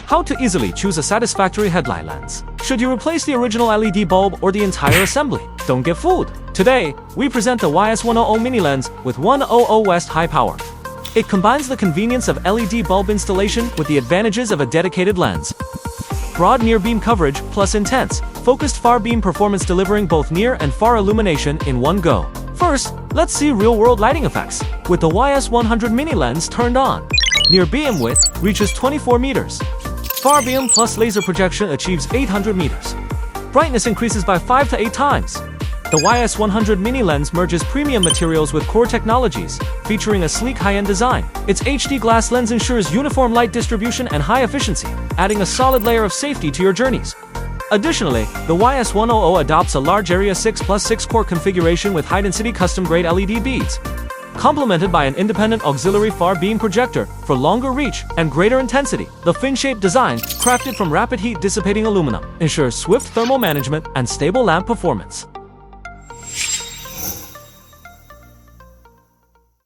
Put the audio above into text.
How to easily choose a satisfactory headlight lens. Should you replace the original LED bulb or the entire assembly? Don't get fooled. Today, we present the YS100 mini lens with 100 West high power. It combines the convenience of LED bulb installation with the advantages of a dedicated lens. Broad near beam coverage plus intense, focused far beam performance, delivering both near and far illumination in one go. First, let's see real-world lighting effects. With the YS100 mini lens turned on, near beam width reaches 24 meters. Far beam plus laser projection achieves 800 meters. Brightness increases by 5 to 8 times. The YS100 mini lens merges premium materials with core technologies, featuring a sleek high-end design. Its HD glass lens ensures uniform light distribution and high efficiency, adding a solid layer of safety to your journeys. Additionally, the YS100 adopts a large area 6+6 core configuration with high-density custom-grade LED beads, complemented by an independent auxiliary far beam projector for longer reach and greater intensity. The fin-shaped design, crafted from rapid heat dissipating aluminum, ensures swift thermal management and stable lamp performance.